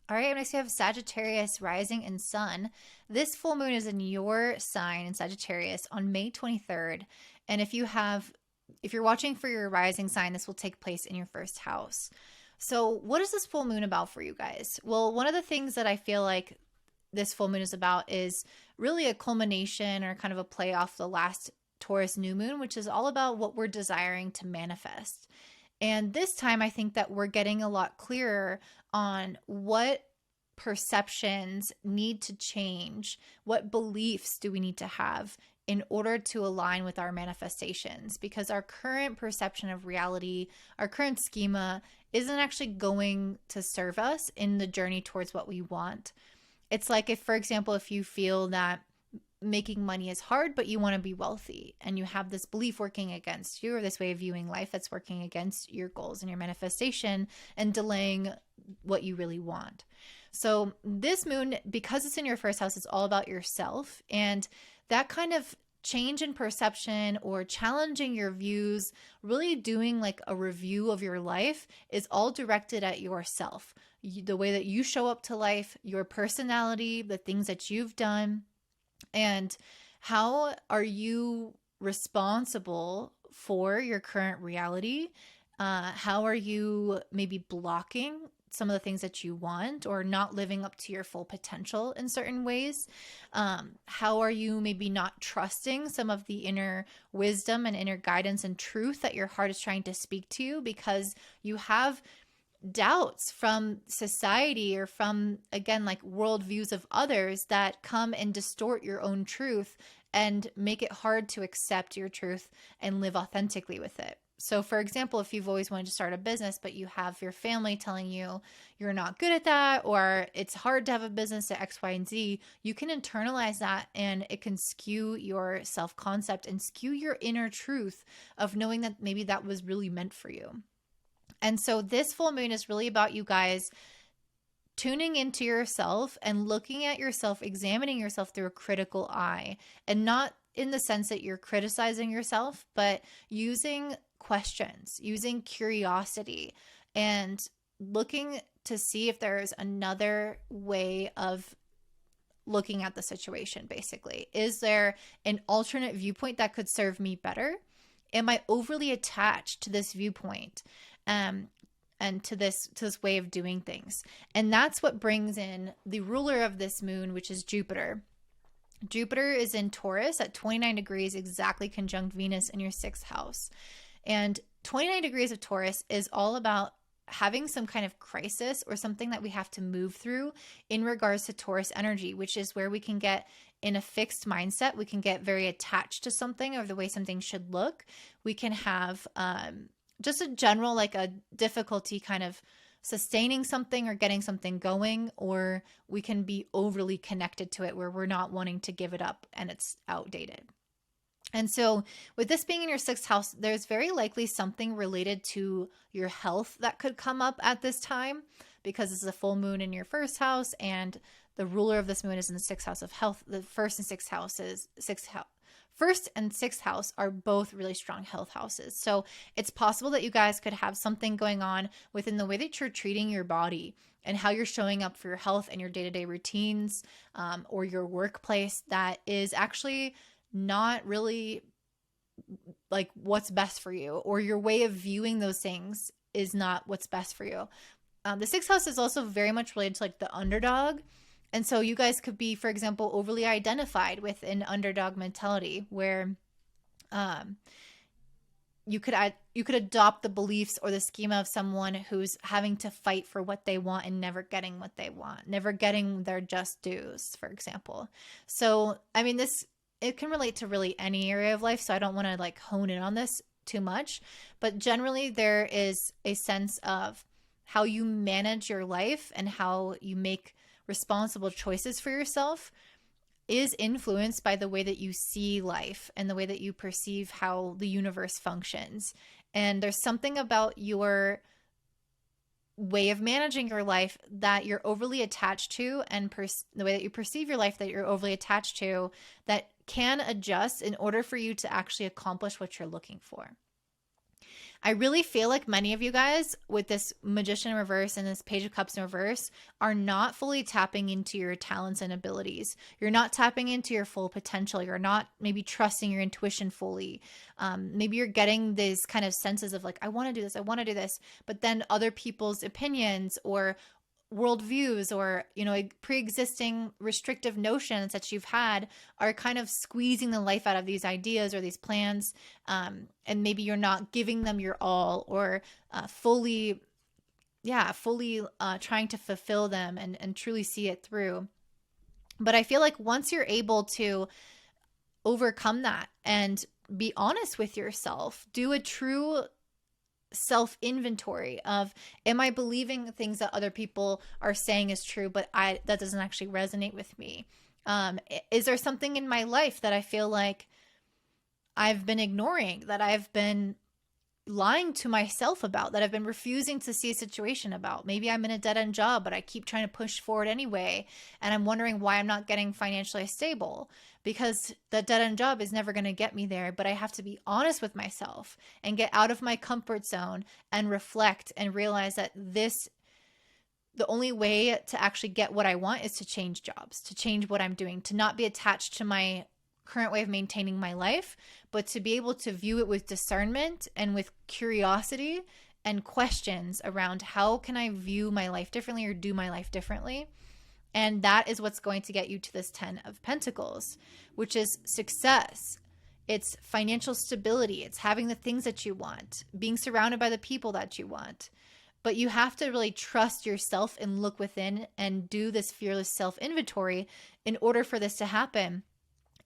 All right, next we have Sagittarius rising and sun. This full moon is in your sign in Sagittarius on May 23rd. And if you're watching for your rising sign, this will take place in your first house. So, what is this full moon about for you guys? Well, one of the things that I feel like this full moon is about is really a culmination or kind of a play off the last Taurus New Moon, which is all about what we're desiring to manifest. And this time, I think that we're getting a lot clearer on what perceptions need to change, what beliefs do we need to have in order to align with our manifestations, because our current perception of reality, our current schema, isn't actually going to serve us in the journey towards what we want. It's like if, for example, if you feel that making money is hard, but you want to be wealthy and you have this belief working against you, or this way of viewing life that's working against your goals and your manifestation and delaying what you really want. So this moon, because it's in your first house, it's all about yourself, and that kind of change in perception or challenging your views, really doing like a review of your life, is all directed at yourself. The way that you show up to life, your personality, the things that you've done, and how are you responsible for your current reality? How are you maybe blocking some of the things that you want or not living up to your full potential in certain ways? How are you maybe not trusting some of the inner wisdom and inner guidance and truth that your heart is trying to speak to you because you have doubts from society or from, again, like worldviews of others that come and distort your own truth and make it hard to accept your truth and live authentically with it. So, for example, if you've always wanted to start a business, but you have your family telling you you're not good at that, or it's hard to have a business at X, Y, and Z, you can internalize that and it can skew your self-concept and skew your inner truth of knowing that maybe that was really meant for you. And so this full moon is really about you guys tuning into yourself and looking at yourself, examining yourself through a critical eye, and not in the sense that you're criticizing yourself, but using questions, using curiosity, and looking to see if there's another way of looking at the situation, basically. Is there an alternate viewpoint that could serve me better? Am I overly attached to this viewpoint? And to this way of doing things. And that's what brings in the ruler of this moon, which is Jupiter. Jupiter is in Taurus at 29 degrees, exactly conjunct Venus in your 6th house. And 29 degrees of Taurus is all about having some kind of crisis or something that we have to move through in regards to Taurus energy, which is where we can get in a fixed mindset. We can get very attached to something or the way something should look. We can have just a general, like a difficulty kind of sustaining something or getting something going, or we can be overly connected to it where we're not wanting to give it up and it's outdated. And so with this being in your 6th house, there's very likely something related to your health that could come up at this time, because this is a full moon in your 1st house and the ruler of this moon is in the 6th house of health. The first and sixth house are both really strong health houses. So it's possible that you guys could have something going on within the way that you're treating your body and how you're showing up for your health and your day-to-day routines, or your workplace, that is actually not really like what's best for you, or your way of viewing those things is not what's best for you. The 6th house is also very much related to like the underdog. And so you guys could be, for example, overly identified with an underdog mentality where you could adopt the beliefs or the schema of someone who's having to fight for what they want and never getting what they want, never getting their just dues, for example. So, I mean, it can relate to really any area of life, so I don't want to like hone in on this too much. But generally, there is a sense of how you manage your life and how you make responsible choices for yourself is influenced by the way that you see life and the way that you perceive how the universe functions. And there's something about your way of managing your life that you're overly attached to, and the way that you perceive your life that you're overly attached to, that can adjust in order for you to actually accomplish what you're looking for. I really feel like many of you guys with this Magician in reverse and this Page of Cups in reverse are not fully tapping into your talents and abilities. You're not tapping into your full potential. You're not maybe trusting your intuition fully. Maybe you're getting these kind of senses of like, I want to do this, I want to do this, but then other people's opinions or worldviews or pre-existing restrictive notions that you've had are kind of squeezing the life out of these ideas or these plans, and maybe you're not giving them your all or fully trying to fulfill them and truly see it through. But I feel like once you're able to overcome that and be honest with yourself, do a true self inventory of, am I believing things that other people are saying is true, but that doesn't actually resonate with me? Is there something in my life that I feel like I've been ignoring, that I've been lying to myself about, that I've been refusing to see a situation about? Maybe I'm in a dead-end job, but I keep trying to push forward anyway, and I'm wondering why I'm not getting financially stable, because that dead-end job is never going to get me there. But I have to be honest with myself and get out of my comfort zone and reflect and realize that the only way to actually get what I want is to change jobs, to change what I'm doing, to not be attached to my current way of maintaining my life, but to be able to view it with discernment and with curiosity and questions around, how can I view my life differently or do my life differently? And that is what's going to get you to this 10 of Pentacles, which is success. It's financial stability. It's having the things that you want, being surrounded by the people that you want. But you have to really trust yourself and look within and do this fearless self-inventory in order for this to happen.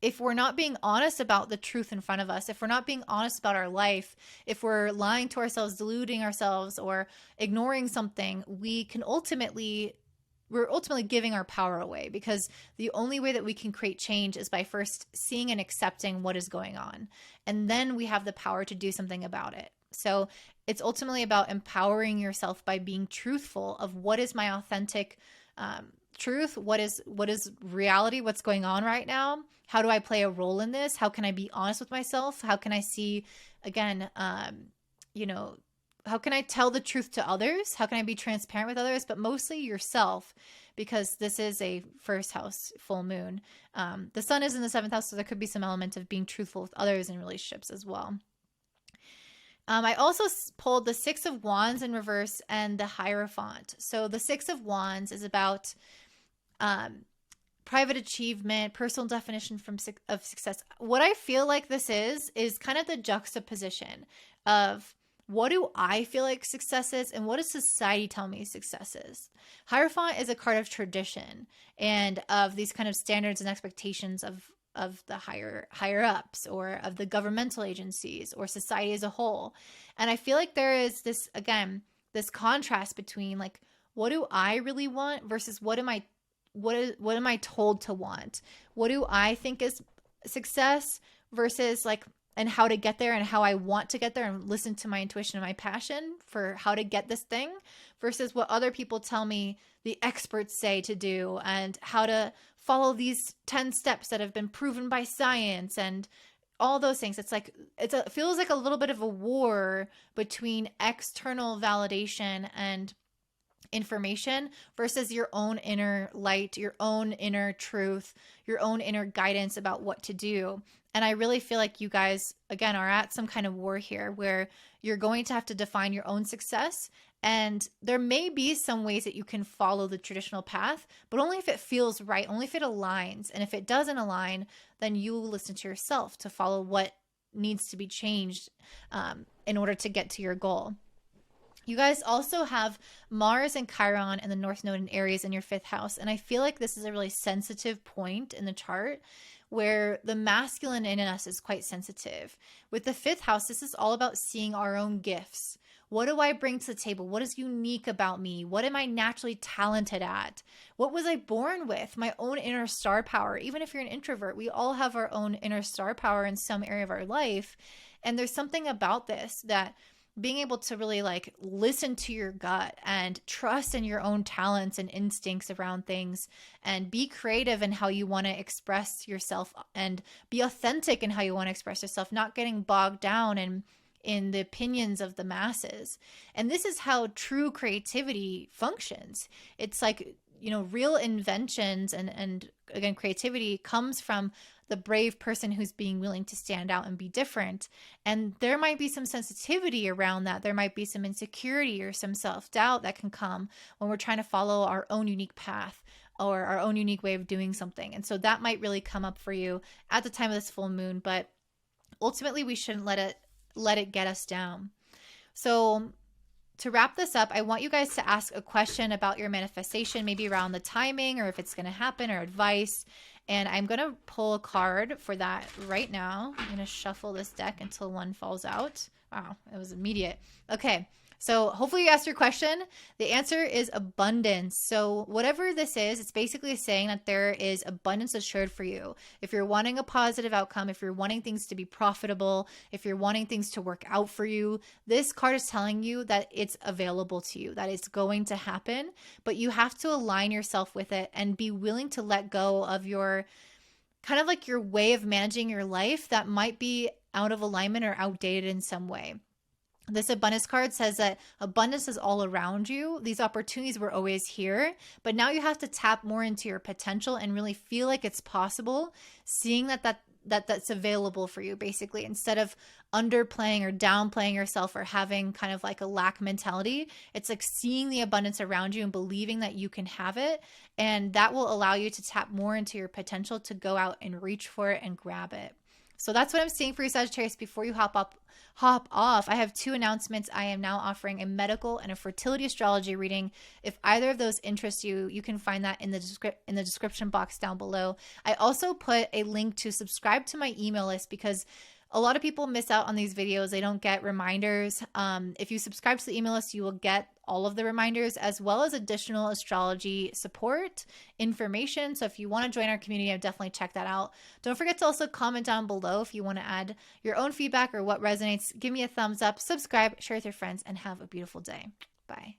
If we're not being honest about the truth in front of us, if we're not being honest about our life, if we're lying to ourselves, deluding ourselves, or ignoring something, we're ultimately giving our power away, because the only way that we can create change is by first seeing and accepting what is going on. And then we have the power to do something about it. So it's ultimately about empowering yourself by being truthful of, what is my authentic truth? What is reality? What's going on right now? How do I play a role in this? How can I be honest with myself? How can I see, again, how can I tell the truth to others? How can I be transparent with others? But mostly yourself, because this is a first house full moon. The sun is in the 7th house, so there could be some element of being truthful with others in relationships as well. I also pulled the 6 of Wands in reverse and the Hierophant. So the 6 of Wands is about private achievement, personal definition of success. What I feel like this is kind of the juxtaposition of, what do I feel like success is and what does society tell me success is? Hierophant is a card of tradition and of these kind of standards and expectations of the higher ups, or of the governmental agencies, or society as a whole. And I feel like there is this contrast between, like, what do I really want versus what am I told to want? What do I think is success versus, like, and how to get there and how I want to get there, and listen to my intuition and my passion for how to get this thing, versus what other people tell me the experts say to do, and how to follow these 10 steps that have been proven by science and all those things. It's like, it feels like a little bit of a war between external validation and information versus your own inner light, your own inner truth, your own inner guidance about what to do. And I really feel like you guys, again, are at some kind of war here, where you're going to have to define your own success. And there may be some ways that you can follow the traditional path, but only if it feels right, only if it aligns. And if it doesn't align, then you listen to yourself to follow what needs to be changed in order to get to your goal. You guys also have Mars and Chiron and the North Node in Aries in your 5th house. And I feel like this is a really sensitive point in the chart, where the masculine in us is quite sensitive. With the 5th house, this is all about seeing our own gifts. What do I bring to the table? What is unique about me? What am I naturally talented at? What was I born with? My own inner star power. Even if you're an introvert, we all have our own inner star power in some area of our life. And there's something about this, that being able to really, like, listen to your gut and trust in your own talents and instincts around things, and be creative in how you want to express yourself, and be authentic in how you want to express yourself, not getting bogged down in the opinions of the masses. And this is how true creativity functions. It's like, real inventions and again, creativity comes from the brave person who's being willing to stand out and be different. And there might be some sensitivity around that. There might be some insecurity or some self-doubt that can come when we're trying to follow our own unique path or our own unique way of doing something. And so that might really come up for you at the time of this full moon, but ultimately we shouldn't let it get us down. So to wrap this up, I want you guys to ask a question about your manifestation, maybe around the timing or if it's going to happen or advice. And I'm going to pull a card for that right now. I'm going to shuffle this deck until one falls out. Wow, it was immediate. Okay, so hopefully you asked your question. The answer is abundance. So whatever this is, it's basically saying that there is abundance assured for you. If you're wanting a positive outcome, if you're wanting things to be profitable, if you're wanting things to work out for you, this card is telling you that it's available to you, that it's going to happen, but you have to align yourself with it and be willing to let go of your kind of like your way of managing your life that might be out of alignment or outdated in some way. This abundance card says that abundance is all around you. These opportunities were always here, but now you have to tap more into your potential and really feel like it's possible, seeing that's available for you, basically, instead of underplaying or downplaying yourself or having kind of like a lack mentality. It's like seeing the abundance around you and believing that you can have it. And that will allow you to tap more into your potential to go out and reach for it and grab it. So that's what I'm seeing for you, Sagittarius. Before you hop off, I have 2 announcements. I am now offering a medical and a fertility astrology reading. If either of those interest you, you can find that in the description box down below. I also put a link to subscribe to my email list because a lot of people miss out on these videos. They don't get reminders. If you subscribe to the email list, you will get all of the reminders as well as additional astrology support information. So if you want to join our community, I'd definitely check that out. Don't forget to also comment down below if you want to add your own feedback or what resonates. Give me a thumbs up, subscribe, share with your friends, and have a beautiful day. Bye.